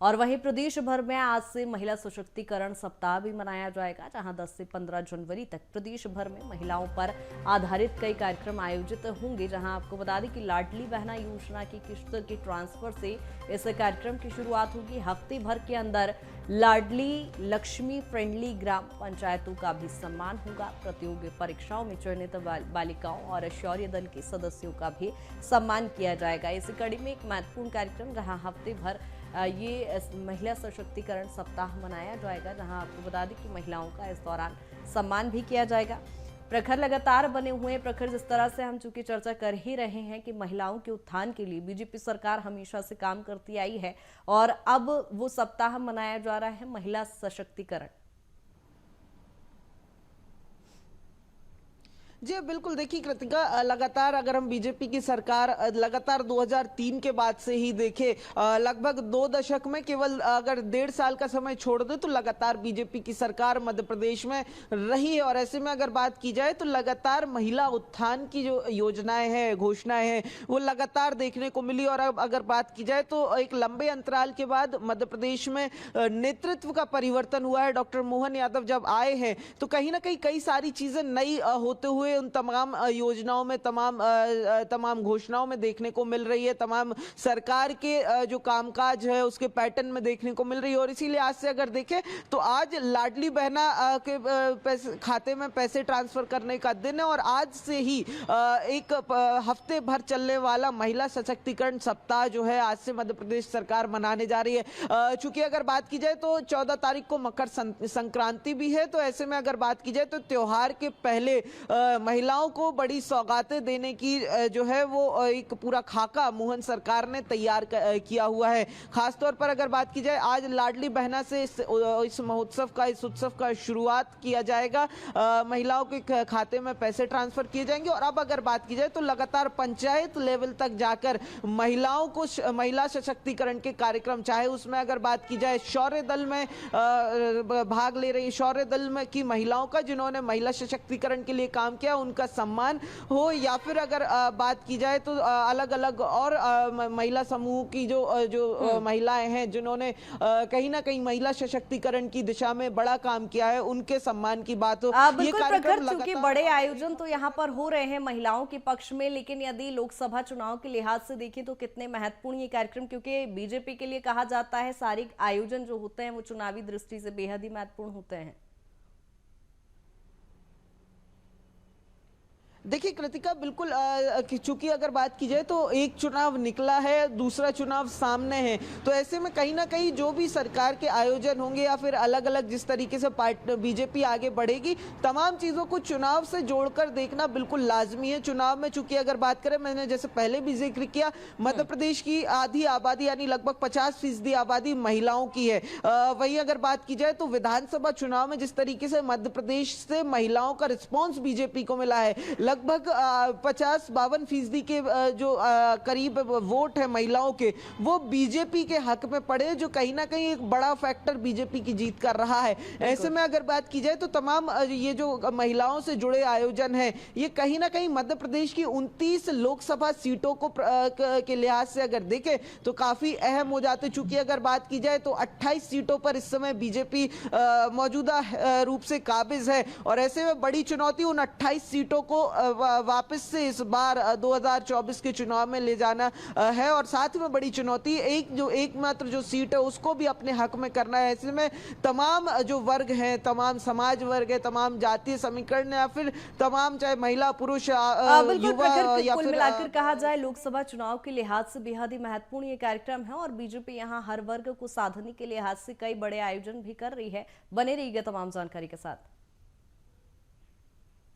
और वहीं प्रदेश भर में आज से महिला सशक्तिकरण सप्ताह भी मनाया जाएगा, जहां 10 से 15 जनवरी तक प्रदेश भर में महिलाओं पर आधारित कई कार्यक्रम आयोजित होंगे। जहां आपको बता दें कि लाडली बहना योजना की किस्त के ट्रांसफर से इस कार्यक्रम की शुरुआत होगी। हफ्ते भर के अंदर लाडली लक्ष्मी फ्रेंडली ग्राम पंचायतों का भी सम्मान होगा। प्रतियोगी परीक्षाओं में चयनित बालिकाओं और शौर्य दल के सदस्यों का भी सम्मान किया जाएगा। इसी कड़ी में एक महत्वपूर्ण कार्यक्रम जहां हफ्ते भर ये महिला सशक्तिकरण सप्ताह मनाया जाएगा, जहां आपको बता दें कि महिलाओं का इस दौरान सम्मान भी किया जाएगा। प्रखर लगातार बने हुए प्रखर, जिस तरह से हम चूंकि चर्चा कर ही रहे हैं कि महिलाओं के उत्थान के लिए बीजेपी सरकार हमेशा से काम करती आई है और अब वो सप्ताह मनाया जा रहा है महिला सशक्तिकरण। जी बिल्कुल, देखिए कृतिका, लगातार अगर हम बीजेपी की सरकार लगातार 2003 के बाद से ही देखें, लगभग 2 दशक में केवल अगर 1.5 साल का समय छोड़ दे तो लगातार बीजेपी की सरकार मध्य प्रदेश में रही है। और ऐसे में अगर बात की जाए तो लगातार महिला उत्थान की जो योजनाएं हैं, घोषणाएं हैं, वो लगातार देखने को मिली। और अब अगर बात की जाए तो एक लंबे अंतराल के बाद मध्य प्रदेश में नेतृत्व का परिवर्तन हुआ है। डॉक्टर मोहन यादव जब आए हैं तो कहीं ना कहीं कई सारी चीजें नई होते हुए उन तमाम योजनाओं में, तमाम घोषणाओं में देखने को मिल रही है। तमाम सरकार के जो कामकाज है उसके पैटर्न में देखने को मिल रही है। और इसीलिए आज से अगर देखें तो आज लाडली बहना के खाते में पैसे ट्रांसफर करने का दिन है। और आज से ही एक हफ्ते भर चलने वाला महिला सशक्तिकरण सप्ताह जो है आज से मध्य प्रदेश सरकार मनाने जा रही है। चूंकि अगर बात की जाए तो 14 तारीख को मकर संक्रांति भी है, तो ऐसे में अगर बात की जाए तो त्योहार के पहले महिलाओं को बड़ी सौगातें देने की जो है वो एक पूरा खाका मोहन सरकार ने तैयार किया हुआ है। खासतौर पर अगर बात की जाए आज लाडली बहना से इस उत्सव का शुरुआत किया जाएगा। महिलाओं के खाते में पैसे ट्रांसफर किए जाएंगे। और अब अगर बात की जाए तो लगातार पंचायत लेवल तक जाकर महिलाओं को महिला सशक्तिकरण के कार्यक्रम, चाहे उसमें अगर बात की जाए शौर्य दल में भाग ले रही शौर्य दल में की महिलाओं का, जिन्होंने महिला सशक्तिकरण के लिए काम किया, उनका सम्मान हो, या फिर अगर बात की जाए तो अलग अलग और महिला समूह की जो महिलाएं हैं जिन्होंने कहीं ना कहीं महिला सशक्तिकरण की दिशा में बड़ा काम किया है, उनके सम्मान की बात हो। ये कार्यक्रम चूंकि बड़े आयोजन तो यहाँ पर हो रहे हैं महिलाओं के पक्ष में, लेकिन यदि लोकसभा चुनाव के लिहाज से देखें तो कितने महत्वपूर्ण ये कार्यक्रम, क्योंकि बीजेपी के लिए कहा जाता है सारे आयोजन जो होते हैं वो चुनावी दृष्टि से बेहद ही महत्वपूर्ण होते हैं। देखिए कृतिका, बिल्कुल, चूंकि अगर बात की जाए तो एक चुनाव निकला है, दूसरा चुनाव सामने है, तो ऐसे में कहीं ना कहीं जो भी सरकार के आयोजन होंगे या फिर अलग अलग जिस तरीके से बीजेपी आगे बढ़ेगी, तमाम चीजों को चुनाव से जोड़कर देखना बिल्कुल लाजमी है। चुनाव में चूंकि अगर बात करें, मैंने जैसे पहले भी जिक्र किया, मध्य प्रदेश की आधी आबादी यानी लगभग 50% आबादी महिलाओं की है। वहीं अगर बात की जाए तो विधानसभा चुनाव में जिस तरीके से मध्य प्रदेश से महिलाओं का रिस्पॉन्स बीजेपी को मिला है, लगभग 50-52% के जो करीब वोट है महिलाओं के, वो बीजेपी के हक में पड़े, जो कहीं ना कहीं एक बड़ा फैक्टर बीजेपी की जीत कर रहा है। ऐसे में अगर बात की जाए तो तमाम ये जो महिलाओं से जुड़े आयोजन है, ये कहीं ना कहीं मध्य प्रदेश की 29 लोकसभा सीटों को के लिहाज से अगर देखें तो काफी अहम हो जाते। चूंकि अगर बात की जाए तो 28 सीटों पर इस समय बीजेपी मौजूदा रूप से काबिज है। और ऐसे में बड़ी चुनौती उन 28 सीटों को वापस से इस बार 2024 के चुनाव में ले जाना है। और साथ में बड़ी चुनौती एकमात्र जो सीट है उसको भी अपने हक में करना है। ऐसे में तमाम जो वर्ग हैं, तमाम समाज वर्ग है, तमाम जातीय समीकरण या फिर तमाम चाहे महिला पुरुष युवा या कुल फिर मिलाकर कहा जाए लोकसभा चुनाव के लिहाज से बेहद ही महत्वपूर्ण ये कार्यक्रम है और बीजेपी यहाँ हर वर्ग को साधने के लिहाज से कई बड़े आयोजन भी कर रही है। बने रहिएगा तमाम जानकारी के साथ।